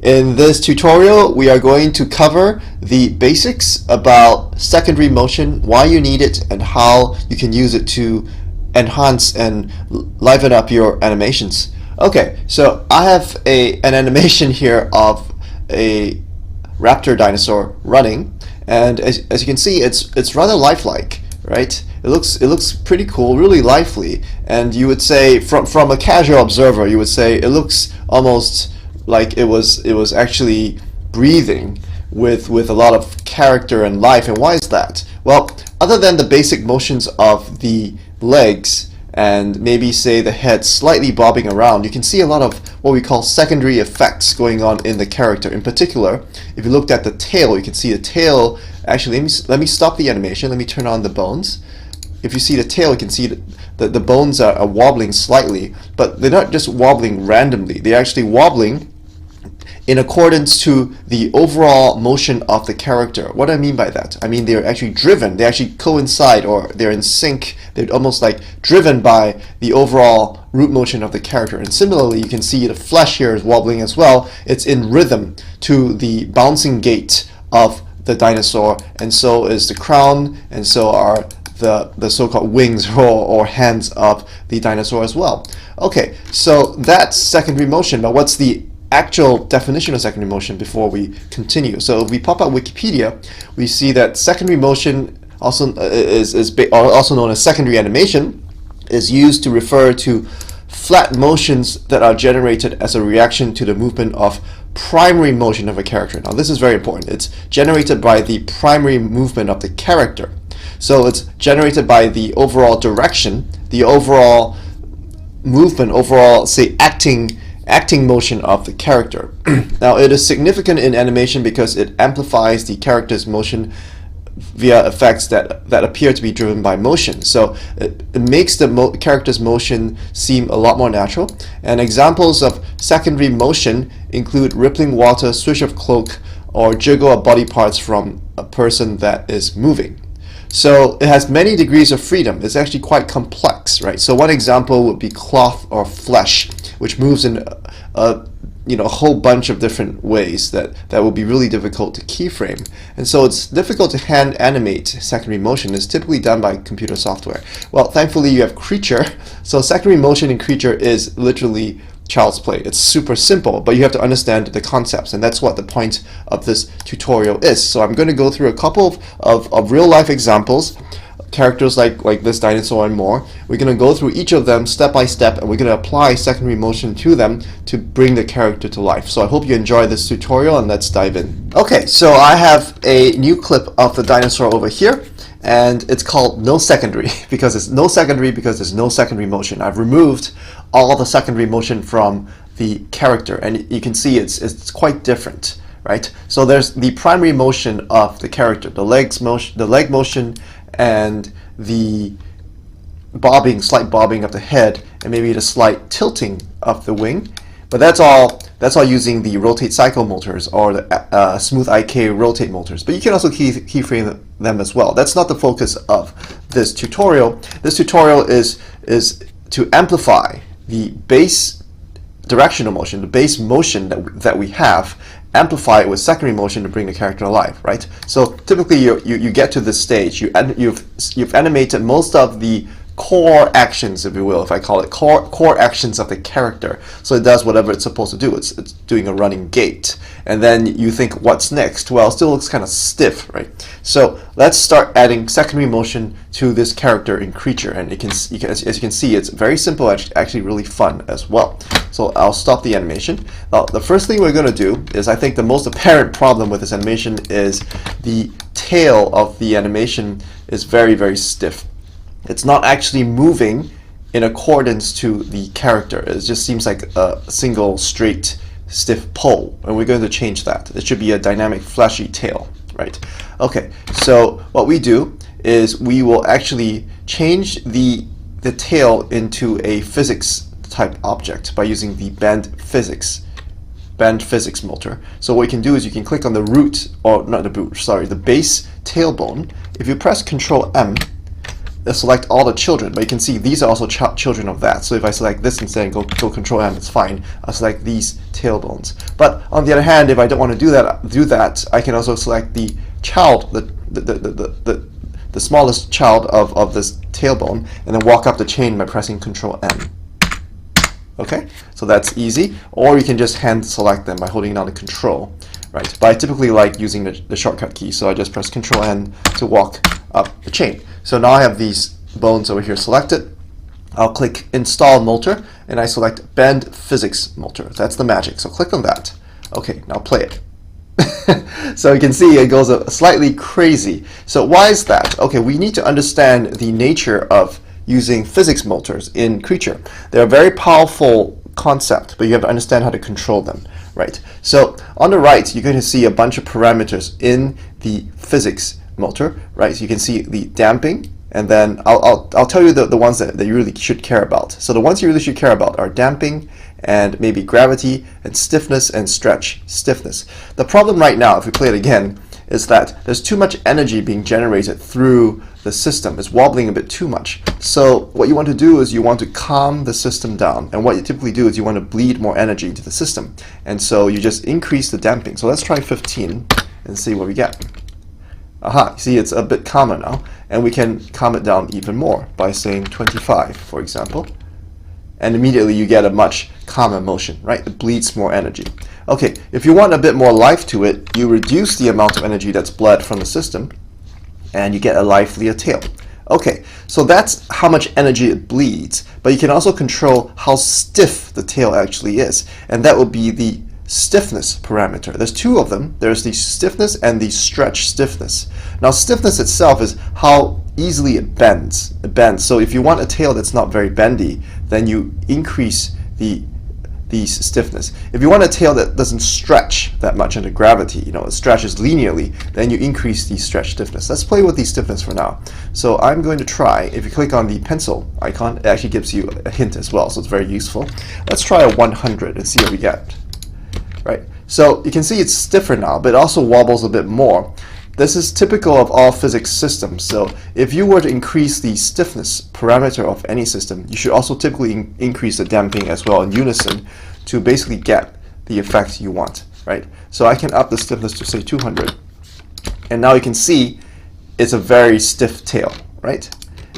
In this tutorial, we are going to cover the basics about secondary motion, why you need it, and how you can use it to enhance and liven up your animations. Okay, so I have an animation here of a raptor dinosaur running, and as you can see, it's rather lifelike, right? It looks pretty cool, really lively, and you would say from a casual observer, you would say it looks almost like it was actually breathing with a lot of character and life. And why is that? Well, other than the basic motions of the legs and maybe say the head slightly bobbing around, you can see a lot of what we call secondary effects going on in the character. In particular, if you looked at the tail, you can see the tail actually, let me stop the animation, let me turn on the bones. If you see the tail, you can see that the bones are wobbling slightly, but they're not just wobbling randomly, they're actually wobbling in accordance to the overall motion of the character. What do I mean by that? I mean they're actually driven, they actually coincide, or they're in sync, they're almost like driven by the overall root motion of the character. And similarly, you can see the flesh here is wobbling as well. It's in rhythm to the bouncing gait of the dinosaur, and so is the crown, and so are the so-called wings or hands of the dinosaur as well. Okay, so that's secondary motion, but what's the actual definition of secondary motion before we continue? So if we pop up Wikipedia, we see that secondary motion, also also known as secondary animation, is used to refer to flat motions that are generated as a reaction to the movement of primary motion of a character. Now this is very important. It's generated by the primary movement of the character. So it's generated by the overall direction, the overall movement, overall, say, acting motion of the character. Now it is significant in animation because it amplifies the character's motion via effects that appear to be driven by motion. So it makes the character's motion seem a lot more natural. And examples of secondary motion include rippling water, swish of cloak, or jiggle of body parts from a person that is moving. So it has many degrees of freedom. It's actually quite complex, right? So one example would be cloth or flesh, which moves in a whole bunch of different ways that will be really difficult to keyframe. And so it's difficult to hand animate secondary motion. It's typically done by computer software. Well, thankfully you have Creature. So secondary motion in Creature is literally child's play. It's super simple, but you have to understand the concepts, and that's what the point of this tutorial is. So I'm going to go through a couple of real-life examples, characters like this dinosaur and more. We're going to go through each of them step by step, and we're going to apply secondary motion to them to bring the character to life. So I hope you enjoy this tutorial, and let's dive in. Okay, so I have a new clip of the dinosaur over here, and it's called no secondary because there's no secondary motion. I've removed all the secondary motion from the character, and you can see it's quite different, right? So there's the primary motion of the character, the leg motion, and the slight bobbing of the head, and maybe the slight tilting of the wing. But that's all using the rotate cycle motors or the smooth IK rotate motors. But you can also keyframe them as well. That's not the focus of this tutorial. This tutorial is to amplify the base directional motion, the base motion that we have, amplify it with secondary motion to bring the character alive, right? So typically you get to this stage, you've animated most of the core actions, if you will, if I call it core actions of the character. So it does whatever it's supposed to do. It's doing a running gait. And then you think, what's next? Well, it still looks kind of stiff, right? So let's start adding secondary motion to this character in Creature. And as you can see, it's very simple, actually really fun as well. So I'll stop the animation. Now, the first thing we're going to do is, I think the most apparent problem with this animation is the tail of the animation is very, very stiff. It's not actually moving in accordance to the character. It just seems like a single straight stiff pole, and we're going to change that. It should be a dynamic fleshy tail, right? Okay, so what we do is we will actually change the tail into a physics type object by using the bend physics motor. So what you can do is you can click on the root, or not the root, sorry, the base tailbone. If you press Ctrl+M, select all the children, but you can see these are also children of that. So if I select this instead and go Ctrl+N, it's fine. I'll select these tailbones. But on the other hand, if I don't want to do that, I can also select the child, the smallest child of this tailbone, and then walk up the chain by pressing Ctrl+N. Okay, so that's easy. Or you can just hand select them by holding down the Control. Right, but I typically like using the shortcut key, so I just press Ctrl+N to walk up the chain. So now I have these bones over here selected. I'll click Install Motor, and I select Bend Physics Motor. That's the magic, so click on that. Okay, now play it. So you can see it goes slightly crazy. So why is that? Okay, we need to understand the nature of using physics motors in Creature. They're a very powerful concept, but you have to understand how to control them. Right. So on the right, you're going to see a bunch of parameters in the physics motor. Right. So you can see the damping, and then I'll tell you the ones that you really should care about. So the ones you really should care about are damping and maybe gravity and stiffness and stretch stiffness. The problem right now, if we play it again, is that there's too much energy being generated through the system. It's wobbling a bit too much. So what you want to do is you want to calm the system down. And what you typically do is you want to bleed more energy into the system. And so you just increase the damping. So let's try 15 and see what we get. Aha, see, it's a bit calmer now. And we can calm it down even more by saying 25, for example. And immediately you get a much calmer motion, right? It bleeds more energy. Okay, if you want a bit more life to it, you reduce the amount of energy that's bled from the system, and you get a livelier tail. Okay, so that's how much energy it bleeds, but you can also control how stiff the tail actually is, and that would be the stiffness parameter. There's two of them. There's the stiffness and the stretch stiffness. Now, stiffness itself is how easily it bends. So if you want a tail that's not very bendy, then you increase the stiffness. If you want a tail that doesn't stretch that much under gravity, it stretches linearly, then you increase the stretch stiffness. Let's play with the stiffness for now. So I'm going to try, if you click on the pencil icon, it actually gives you a hint as well, so it's very useful. Let's try a 100 and see what we get. Right. So you can see it's stiffer now, but it also wobbles a bit more. This is typical of all physics systems. So if you were to increase the stiffness parameter of any system, you should also typically increase the damping as well in unison to basically get the effect you want. Right. So I can up the stiffness to say 200, and now you can see it's a very stiff tail. Right.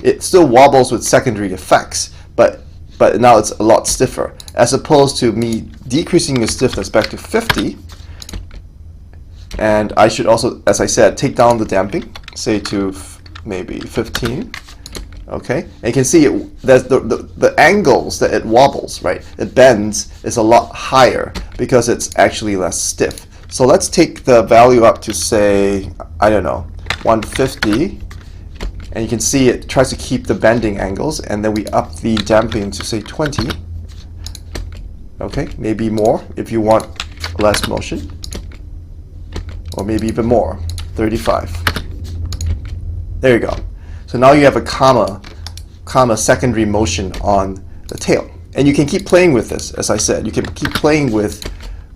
It still wobbles with secondary effects, but now it's a lot stiffer, as opposed to me decreasing the stiffness back to 50. And I should also, as I said, take down the damping, say to maybe 15. Okay, and you can see the angles that it wobbles, right? It bends is a lot higher because it's actually less stiff. So let's take the value up to, say, I don't know, 150. And you can see it tries to keep the bending angles, and then we up the damping to, say, 20. Okay, maybe more if you want less motion. Or maybe even more, 35. There you go. So now you have a comma secondary motion on the tail. And you can keep playing with this, as I said. You can keep playing with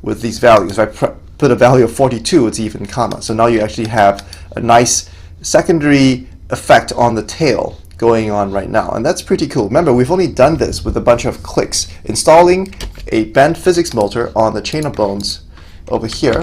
these values. If I put a value of 42, it's even comma. So now you actually have a nice secondary effect on the tail going on right now, and that's pretty cool. Remember, we've only done this with a bunch of clicks, installing a bend physics motor on the chain of bones over here.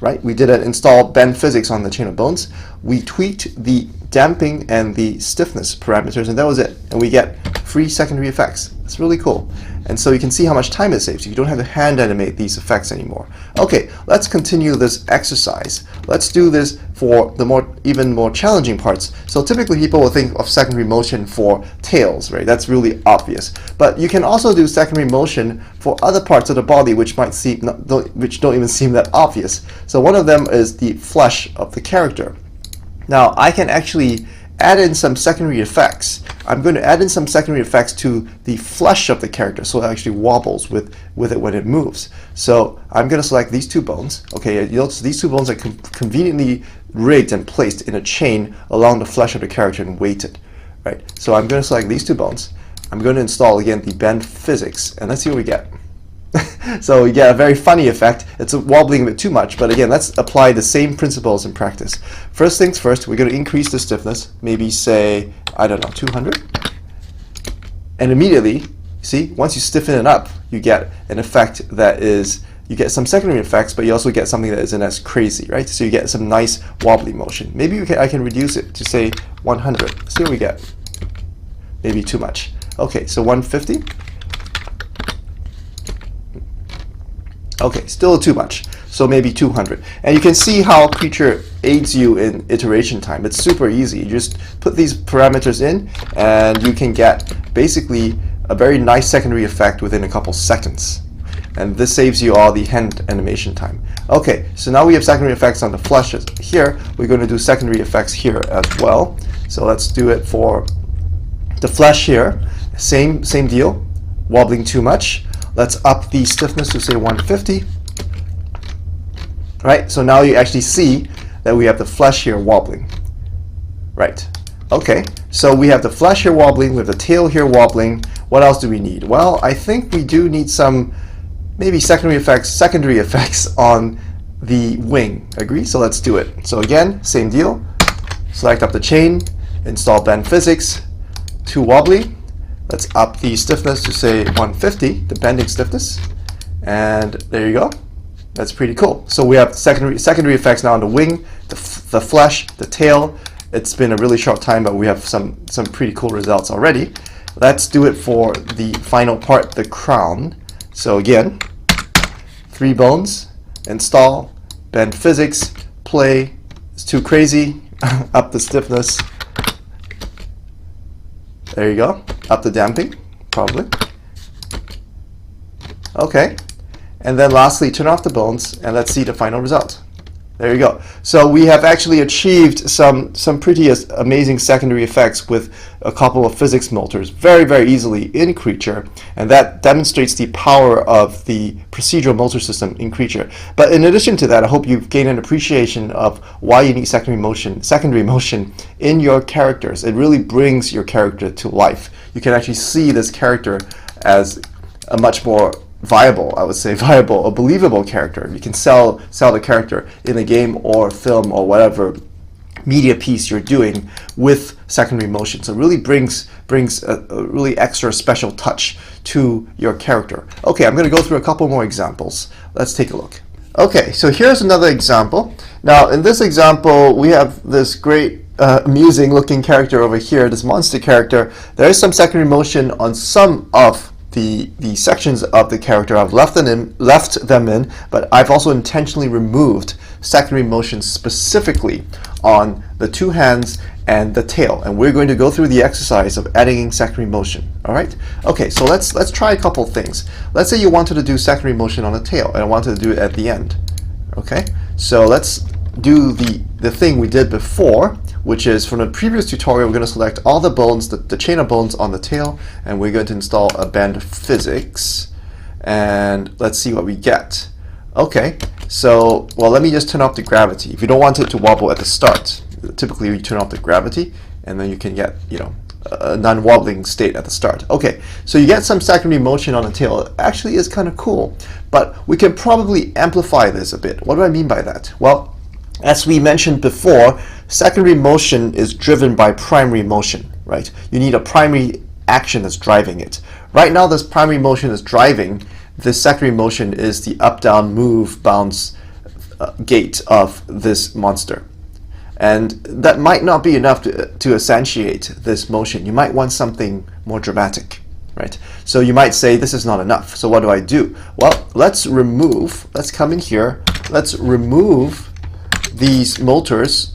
Right, we did an install bend physics on the chain of bones. We tweaked the damping and the stiffness parameters, and that was it. And we get free secondary effects. It's really cool. And so you can see how much time it saves. You don't have to hand animate these effects anymore. Okay, let's continue this exercise. Let's do this for the even more challenging parts. So typically people will think of secondary motion for tails, right? That's really obvious. But you can also do secondary motion for other parts of the body which don't even seem that obvious. So one of them is the flesh of the character. Now I can actually add in some secondary effects. I'm going to add in some secondary effects to the flesh of the character, so it actually wobbles with it when it moves. So I'm going to select these two bones. Okay, you notice these two bones are conveniently rigged and placed in a chain along the flesh of the character and weighted. Right. So I'm going to select these two bones. I'm going to install again the bend physics, and let's see what we get. So you get a very funny effect. It's wobbling a bit too much, but again, let's apply the same principles in practice. First things first, we're going to increase the stiffness, maybe say, I don't know, 200. And immediately, see, once you stiffen it up, you get an effect that is, you get some secondary effects, but you also get something that isn't as crazy, right? So you get some nice wobbly motion. Maybe I can reduce it to say 100. See what we get. Maybe too much. Okay, so 150. Okay, still too much. So maybe 200. And you can see how Creature aids you in iteration time. It's super easy. You just put these parameters in, and you can get basically a very nice secondary effect within a couple seconds. And this saves you all the hand animation time. Okay, so now we have secondary effects on the flushes here. We're going to do secondary effects here as well. So let's do it for the flush here. Same deal. Wobbling too much. Let's up the stiffness to say 150. Right, so now you actually see that we have the flesh here wobbling. Right, okay, so we have the flesh here wobbling, we have the tail here wobbling. What else do we need? Well, I think we do need some maybe secondary effects on the wing. Agree? So let's do it. So again, same deal. Select up the chain, install bend physics to wobbly. Let's up the stiffness to say 150, the bending stiffness, and there you go. That's pretty cool. So we have secondary effects now on the wing, the flesh, the tail. It's been a really short time, but we have some pretty cool results already. Let's do it for the final part, the crown. So again, 3 bones, install, bend physics, play. It's too crazy. Up the stiffness. There you go. Up the damping, probably. Okay. And then lastly, turn off the bones, and let's see the final result. There you go. So we have actually achieved some pretty amazing secondary effects with a couple of physics motors very, very easily in Creature, and that demonstrates the power of the procedural motor system in Creature. But in addition to that, I hope you've gained an appreciation of why you need secondary motion in your characters. It really brings your character to life. You can actually see this character as a much more viable, I would say, viable, a believable character. You can sell the character in a game or film or whatever media piece you're doing with secondary motion. So it really brings a really extra special touch to your character. Okay, I'm going to go through a couple more examples. Let's take a look. Okay, so here's another example. Now, in this example, we have this great amusing looking character over here, this monster character. There is some secondary motion on some of the sections of the character. I've left them in, but I've also intentionally removed secondary motion specifically on the 2 hands and the tail, and we're going to go through the exercise of adding secondary motion. All right? Okay, so let's try a couple things. Let's say you wanted to do secondary motion on the tail, and I wanted to do it at the end. Okay, so let's do the thing we did before, which is from the previous tutorial. We're going to select all the bones, the chain of bones on the tail, and we're going to install a bend physics, and let's see what we get. Okay, so, well, let me just turn off the gravity. If you don't want it to wobble at the start, typically you turn off the gravity, and then you can get, you know, a non-wobbling state at the start. Okay, so you get some secondary motion on the tail. It actually is kind of cool, but we can probably amplify this a bit. What do I mean by that? Well, as we mentioned before, secondary motion is driven by primary motion, right? You need a primary action that's driving it. Right now, this primary motion is driving. This secondary motion is the up, down, move, bounce gait of this monster. And that might not be enough to accentuate this motion. You might want something more dramatic, right? So you might say this is not enough. So what do? Well, let's come in here, let's remove these motors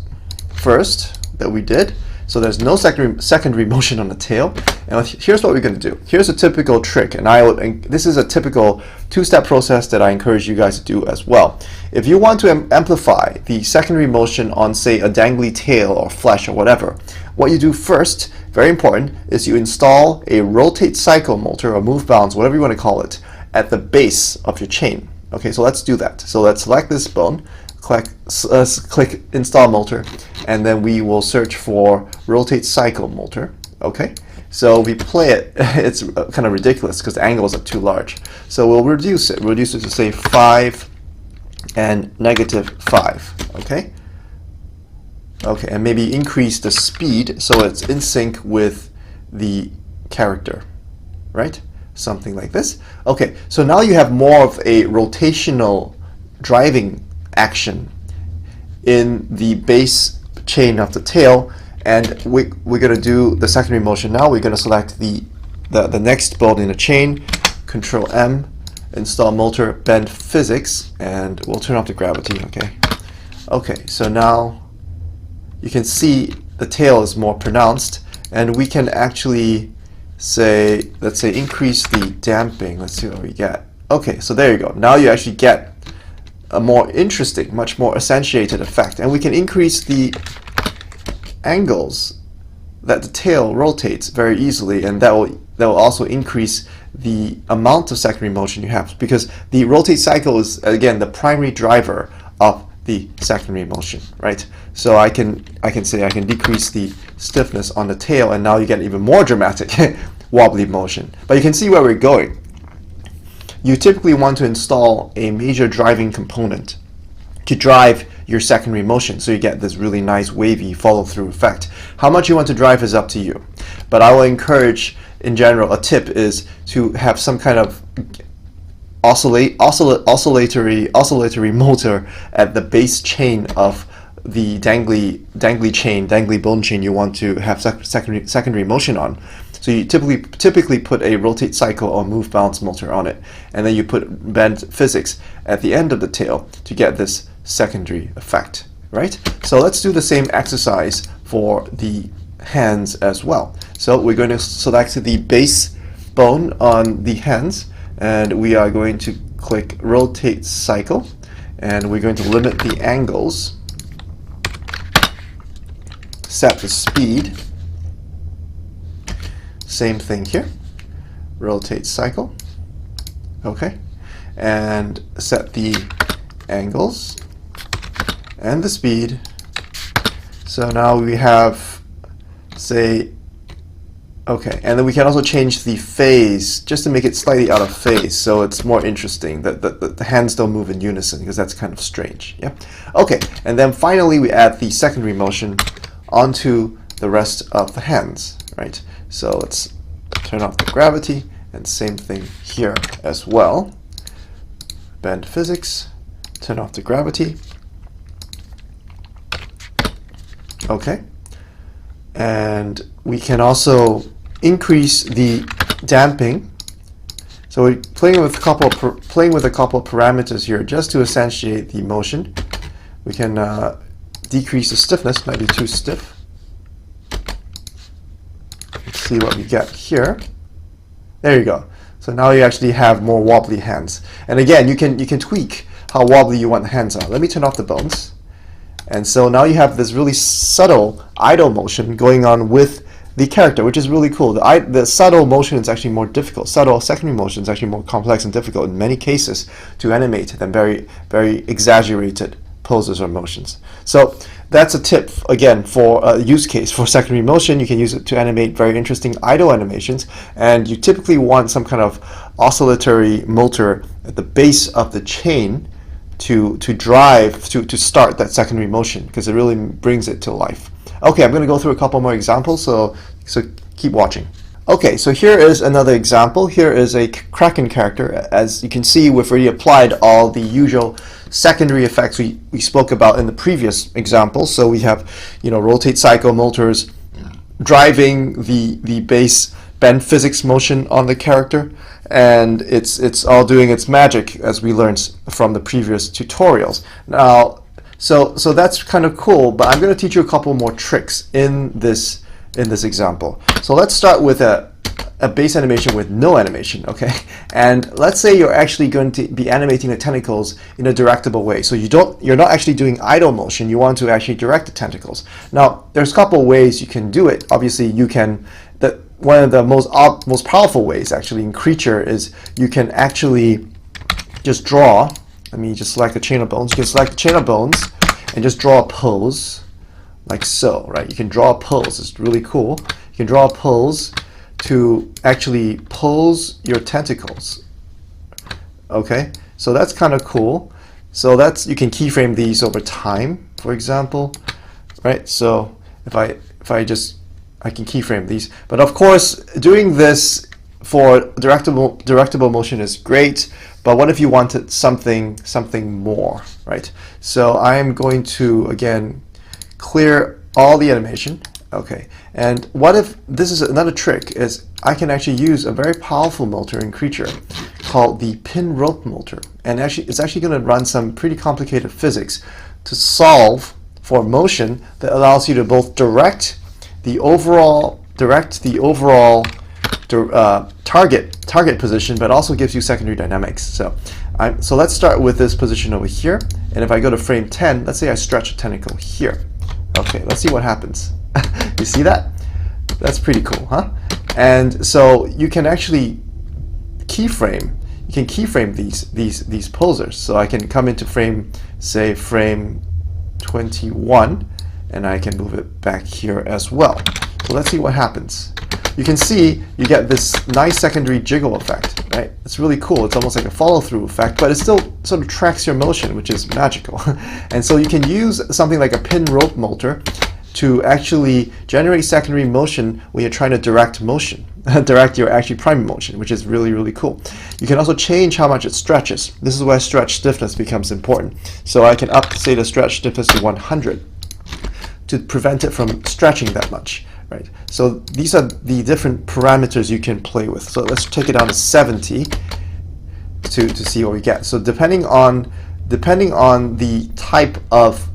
first that we did. So there's no secondary motion on the tail. And here's what we're going to do. Here's a typical trick, and this is a typical 2-step process that I encourage you guys to do as well. If you want to amplify the secondary motion on, say, a dangly tail or flesh or whatever, what you do first, very important, is you install a rotate cycle motor or move bounce, whatever you want to call it, at the base of your chain. Okay, so let's do that. So let's select this bone, click install motor, and then we will search for rotate cycle motor. Okay, So we play it, it's kind of ridiculous because the angles are too large. So we'll reduce it. We'll reduce it to say 5 and -5, okay? Okay, and maybe increase the speed so it's in sync with the character, right? Something like this. Okay, so now you have more of a rotational driving action in the base chain of the tail, and we're going to do the secondary motion now. We're going to select the next bone in the chain, Ctrl+M, install motor, bend physics, and we'll turn off the gravity, okay? Okay, so now you can see the tail is more pronounced, and we can actually say, let's say, increase the damping. Let's see what we get. Okay, so there you go. Now you actually get a more interesting, much more accentuated effect, and we can increase the angles that the tail rotates very easily, and that will also increase the amount of secondary motion you have, because the rotate cycle is again the primary driver of the secondary motion, right? So I can say I can decrease the stiffness on the tail, and now you get even more dramatic wobbly motion. But you can see where we're going. You typically want to install a major driving component to drive your secondary motion, so you get this really nice wavy follow-through effect. How much you want to drive is up to you, but I will encourage, in general, a tip is to have some kind of oscillatory motor at the base chain of the dangly bone chain you want to have secondary motion on. So you typically put a rotate cycle or move bounce motor on it, and then you put bend physics at the end of the tail to get this secondary effect, right? So let's do the same exercise for the hands as well. So we're going to select the base bone on the hands, and we are going to click rotate cycle, and we're going to limit the angles, set the speed, same thing here, rotate cycle, okay, and set the angles and the speed. So now we have, say, okay, and then we can also change the phase just to make it slightly out of phase, so it's more interesting that the hands don't move in unison, because that's kind of strange. Yeah. Okay, and then finally we add the secondary motion onto the rest of the hands, right? So let's turn off the gravity, and same thing here as well. Bend physics, turn off the gravity. Okay, and we can also increase the damping. So we're playing with a couple of parameters here just to accentuate the motion. We can decrease the stiffness, might be too stiff. Let's see what we get here. There you go. So now you actually have more wobbly hands. And again, you can tweak how wobbly you want the hands are. Let me turn off the bones. And so now you have this really subtle idle motion going on with the character, which is really cool. The subtle motion is actually more difficult. Subtle secondary motion is actually more complex and difficult in many cases to animate than very, very exaggerated poses or motions. So that's a tip, again, for a use case for secondary motion. You can use it to animate very interesting idle animations, and you typically want some kind of oscillatory motor at the base of the chain to start that secondary motion, because it really brings it to life. Okay, I'm going to go through a couple more examples, so keep watching. Okay, so here is another example. Here is a Kraken character. As you can see, we've already applied all the usual secondary effects we spoke about in the previous example. So we have, rotate cycle motors driving the base bend physics motion on the character, and it's all doing its magic, as we learned from the previous tutorials. Now, so that's kind of cool, but I'm going to teach you a couple more tricks in this example. So let's start with a base animation with no animation, okay? And let's say you're actually going to be animating the tentacles in a directable way. So you're not actually doing idle motion. You want to actually direct the tentacles. Now, there's a couple ways you can do it. Obviously, you can. One of the most powerful ways, actually, in Creature is you can actually just draw. Let me just select the chain of bones. You can select the chain of bones and just draw a pose, like so, right? You can draw a pose. It's really cool. You can draw a pose to actually pose your tentacles. Okay, so that's kind of cool. So you can keyframe these over time, for example, right? So if I can keyframe these, but of course doing this for directable motion is great. But what if you wanted something more, right? So I'm going to again clear all the animation. Okay, and what if this is another trick? Is I can actually use a very powerful motor in Creature called the pin rope motor, and it's actually going to run some pretty complicated physics to solve for motion that allows you to both direct the overall target position, but also gives you secondary dynamics. So let's start with this position over here, and if I go to frame 10, let's say I stretch a tentacle here. Okay, let's see what happens. You see that? That's pretty cool, huh? And so you can actually keyframe. You can keyframe these posers. So I can come into frame 21, and I can move it back here as well. So let's see what happens. You can see you get this nice secondary jiggle effect, right? It's really cool. It's almost like a follow-through effect, but it still sort of tracks your motion, which is magical. And so you can use something like a pin rope motor to actually generate secondary motion when you're trying to direct motion, direct your actually primary motion, which is really, really cool. You can also change how much it stretches. This is where stretch stiffness becomes important. So I can up, say, the stretch stiffness to 100 to prevent it from stretching that much, right? So these are the different parameters you can play with. So let's take it down to 70 to see what we get. So depending on the type of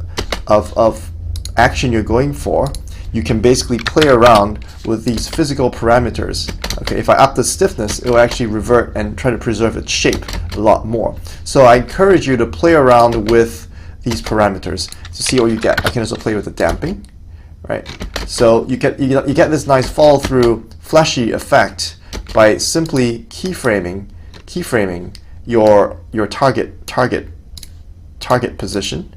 action you're going for, you can basically play around with these physical parameters. Okay, if I up the stiffness, it will actually revert and try to preserve its shape a lot more. So I encourage you to play around with these parameters to see what you get. I can also play with the damping, right? So you get this nice follow-through fleshy effect by simply keyframing your target position,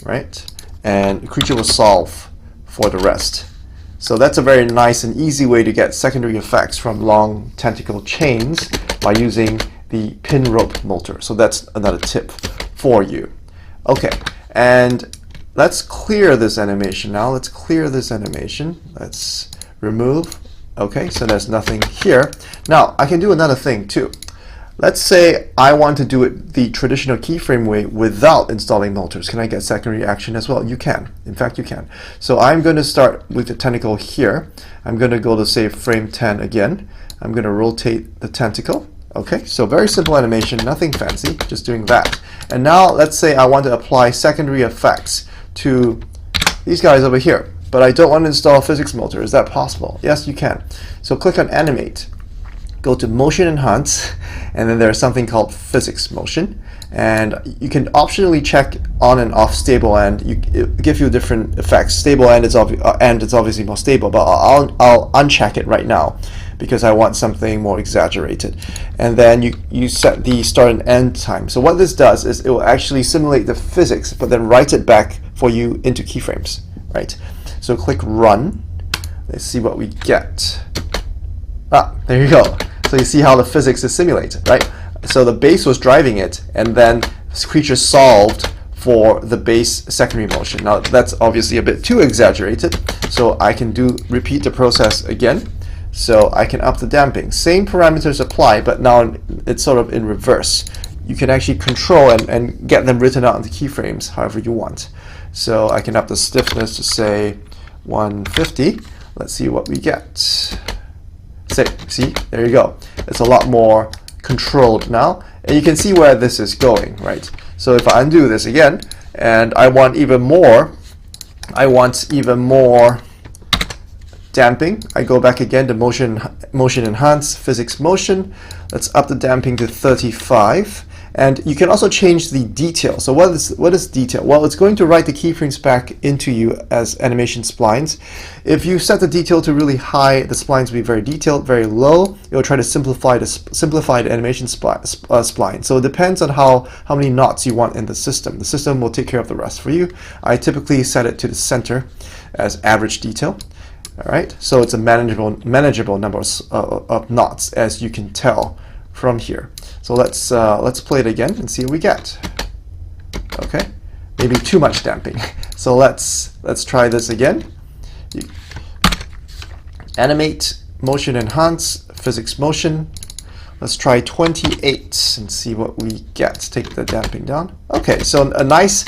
right? And Creature will solve for the rest. So that's a very nice and easy way to get secondary effects from long tentacle chains by using the pin rope motor. So that's another tip for you. Okay, and let's clear this animation now. Let's clear this animation. Let's remove. Okay, so there's nothing here. Now I can do another thing too. Let's say I want to do it the traditional keyframe way without installing motors. Can I get secondary action as well? You can. In fact, you can. So I'm going to start with the tentacle here. I'm going to go to, say, frame 10 again. I'm going to rotate the tentacle. Okay, so very simple animation, nothing fancy, just doing that. And now let's say I want to apply secondary effects to these guys over here, but I don't want to install a physics motor. Is that possible? Yes, you can. So click on Animate. Go to Motion Enhance, and then there's something called Physics Motion, and you can optionally check on and off stable end. It gives you different effects. Stable end is obviously more stable, but I'll uncheck it right now because I want something more exaggerated. And then you set the start and end time. So what this does is it will actually simulate the physics, but then write it back for you into keyframes, right? So click Run. Let's see what we get. Ah, there you go. So you see how the physics is simulated, right? So the base was driving it, and then Creature solved for the base secondary motion. Now that's obviously a bit too exaggerated, so I can repeat the process again. So I can up the damping. Same parameters apply, but now it's sort of in reverse. You can actually control and get them written out into keyframes however you want. So I can up the stiffness to, say, 150. Let's see what we get. See, there you go. It's a lot more controlled now, and you can see where this is going, right? So if I undo this again, and I want even more damping, I go back again to Motion Enhance, Physics Motion. Let's up the damping to 35. And you can also change the detail. So what is detail? Well, it's going to write the keyframes back into you as animation splines. If you set the detail to really high, the splines will be very detailed. Very low, it will try to simplify the animation spline. So it depends on how many knots you want in the system. The system will take care of the rest for you. I typically set it to the center as average detail. All right, so it's a manageable number of knots, as you can tell from here. So let's play it again and see what we get. Okay, maybe too much damping. So let's try this again. Animate, motion enhance, physics motion. Let's try 28 and see what we get. Take the damping down. Okay, so a nice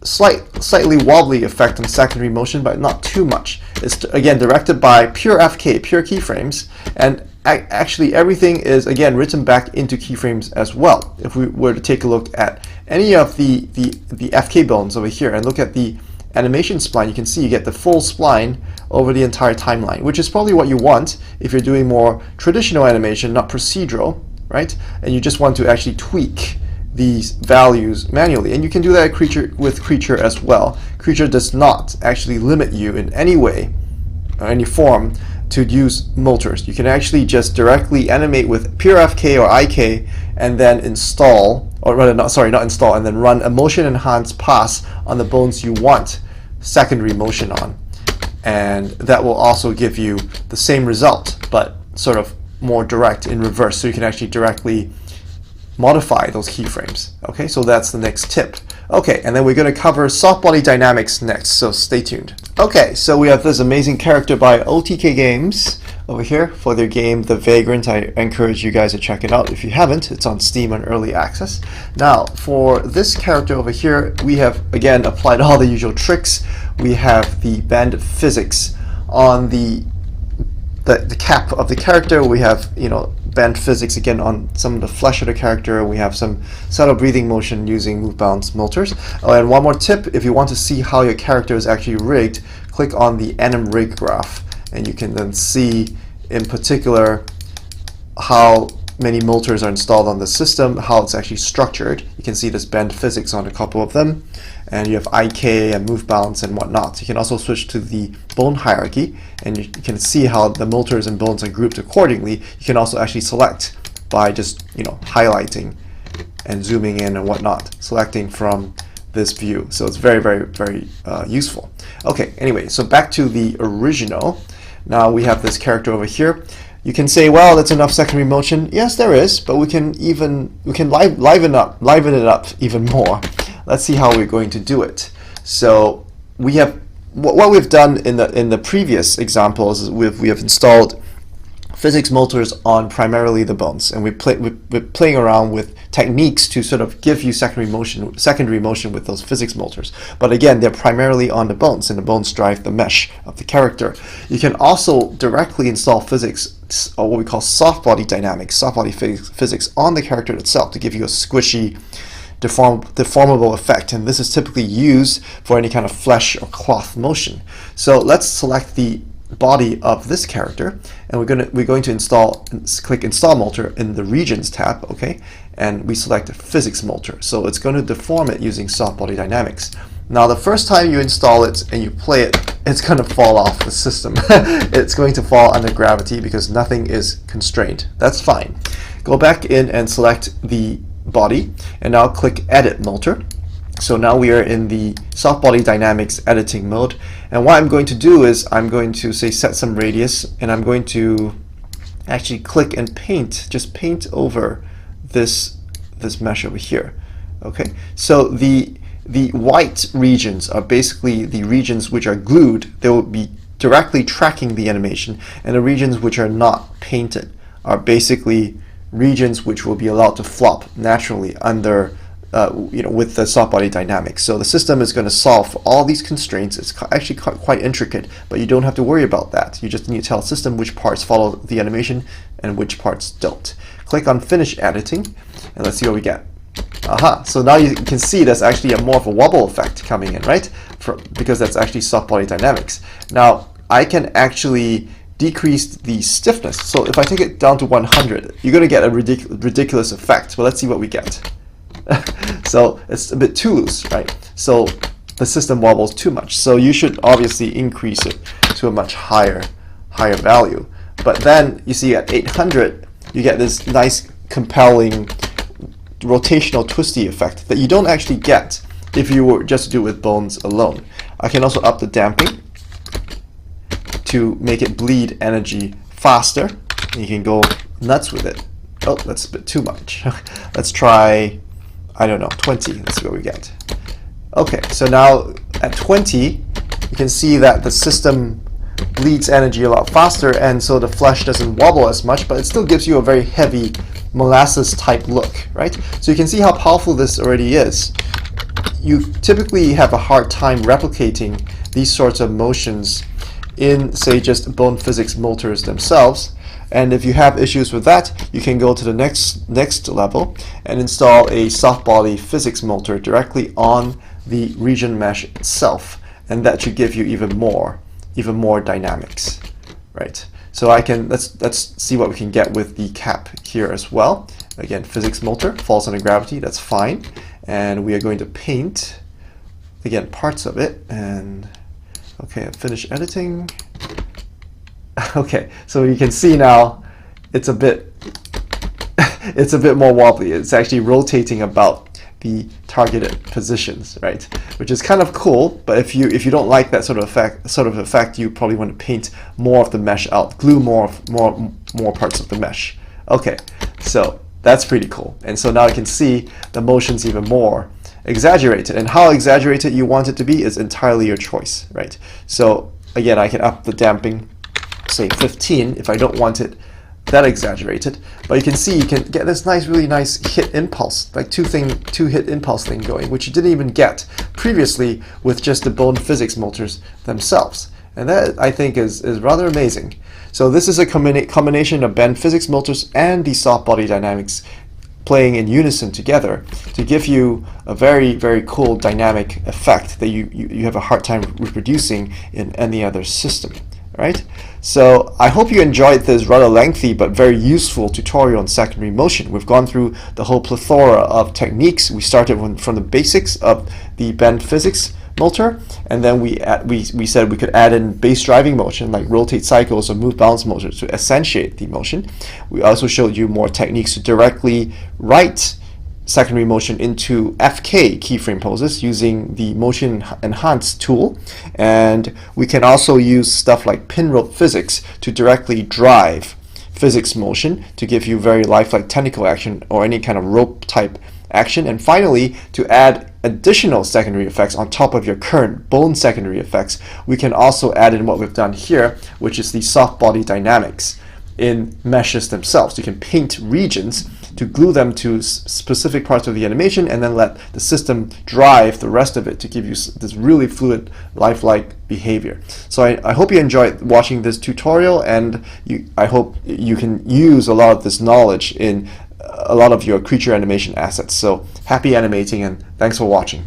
slightly wobbly effect on secondary motion, but not too much. It's again directed by pure FK, pure keyframes, and actually everything is again written back into keyframes as well. If we were to take a look at any of the FK bones over here and look at the animation spline, you can see you get the full spline over the entire timeline, which is probably what you want if you're doing more traditional animation, not procedural, right? And you just want to actually tweak these values manually. And you can do that with Creature as well. Creature does not actually limit you in any way or any form to use motors. You can actually just directly animate with pure FK or IK and then install, or rather not install, and then run a motion enhanced pass on the bones you want secondary motion on. And that will also give you the same result, but sort of more direct in reverse, so you can actually directly modify those keyframes. Okay, so that's the next tip. Okay, and then we're going to cover soft body dynamics next, so stay tuned. Okay, so we have this amazing character by OTK Games over here for their game The Vagrant. I encourage you guys to check it out if you haven't. It's on Steam on early access. Now, for this character over here, we have again applied all the usual tricks. We have the bend physics on the cap of the character. We have, you know, bend physics again on some of the flesh of the character. We have some subtle breathing motion using move bounce motors. Oh, and one more tip, if you want to see how your character is actually rigged, click on the Anim rig graph, and you can then see in particular how many motors are installed on the system, how it's actually structured. You can see this bend physics on a couple of them, and you have IK and move bounce and whatnot. You can also switch to the bone hierarchy, and you can see how the motors and bones are grouped accordingly. You can also actually select by just, you know, highlighting and zooming in and whatnot, selecting from this view. So it's very, very, very useful. Okay, anyway, so back to the original. Now we have this character over here. You can say, well, that's enough secondary motion. Yes, there is, but we can liven it up even more. Let's see how we're going to do it. So we have what we've done in the previous examples is we have installed physics motors on primarily the bones, and we're playing around with techniques to sort of give you secondary motion with those physics motors. But again, they're primarily on the bones, and the bones drive the mesh of the character. You can also directly install physics, or what we call soft body dynamics, soft body physics on the character itself to give you a squishy, deformable effect, and this is typically used for any kind of flesh or cloth motion. So let's select the body of this character, and we're going to click install motor in the regions tab, okay, and we select a physics motor. So it's going to deform it using soft body dynamics. Now the first time you install it and you play it, it's going to fall off the system. It's going to fall under gravity because nothing is constrained. That's fine. Go back in and select the body, and now click edit motor. So now we are in the soft body dynamics editing mode, and what I'm going to do is I'm going to say set some radius, and I'm going to actually click and paint, just paint over this mesh over here. Okay, so the white regions are basically the regions which are glued. They will be directly tracking the animation, and the regions which are not painted are basically regions which will be allowed to flop naturally under with the soft body dynamics. So the system is going to solve for all these constraints. It's actually quite intricate, but you don't have to worry about that. You just need to tell the system which parts follow the animation and which parts don't. Click on Finish Editing, and let's see what we get. Aha! So now you can see there's actually more of a wobble effect coming in, right? Because that's actually soft body dynamics. Now I can actually decrease the stiffness. So if I take it down to 100, you're going to get a ridiculous effect. But let's see what we get. So it's a bit too loose, right? So the system wobbles too much. So you should obviously increase it to a much higher value. But then you see at 800, you get this nice, compelling, rotational, twisty effect that you don't actually get if you were just to do it with bones alone. I can also up the damping to make it bleed energy faster. You can go nuts with it. Oh, that's a bit too much. Let's try, I don't know, 20. Let's see what we get. Okay, so now at 20, you can see that the system bleeds energy a lot faster, and so the flesh doesn't wobble as much, but it still gives you a very heavy molasses type look, right? So you can see how powerful this already is. You typically have a hard time replicating these sorts of motions in, say, just bone physics motors themselves. And if you have issues with that, you can go to the next level and install a soft body physics motor directly on the region mesh itself, and that should give you even more dynamics, right? So let's see what we can get with the cap here as well. Again, physics motor falls under gravity, that's fine, and we are going to paint again parts of it. And okay, finish editing. Okay, so you can see now it's a bit more wobbly. It's actually rotating about the targeted positions, right? Which is kind of cool, but if you don't like that sort of effect, you probably want to paint more of the mesh out, glue more parts of the mesh. Okay, so that's pretty cool. And so now you can see the motion's even more exaggerated, and how exaggerated you want it to be is entirely your choice, right? So again, I can up the damping, say 15, if I don't want it that exaggerated, but you can see you can get this really nice hit impulse, like two hit impulse thing going, which you didn't even get previously with just the bone physics motors themselves. And that, I think, is rather amazing. So this is a combination of bend physics motors and the soft body dynamics playing in unison together to give you a very, very cool dynamic effect that you have a hard time reproducing in any other system. Right? So I hope you enjoyed this rather lengthy but very useful tutorial on secondary motion. We've gone through the whole plethora of techniques. We started from the basics of the bend physics motor, and then we said we could add in base driving motion like rotate cycles or move balance motors to accentuate the motion. We also showed you more techniques to directly write secondary motion into FK keyframe poses using the motion enhance tool, and we can also use stuff like pin rope physics to directly drive physics motion to give you very lifelike tentacle action or any kind of rope type action. And finally, to add additional secondary effects on top of your current bone secondary effects, we can also add in what we've done here, which is the soft body dynamics in meshes themselves. You can paint regions to glue them to specific parts of the animation and then let the system drive the rest of it to give you this really fluid, lifelike behavior. So I hope you enjoyed watching this tutorial, and I hope you can use a lot of this knowledge in a lot of your creature animation assets. So happy animating, and thanks for watching.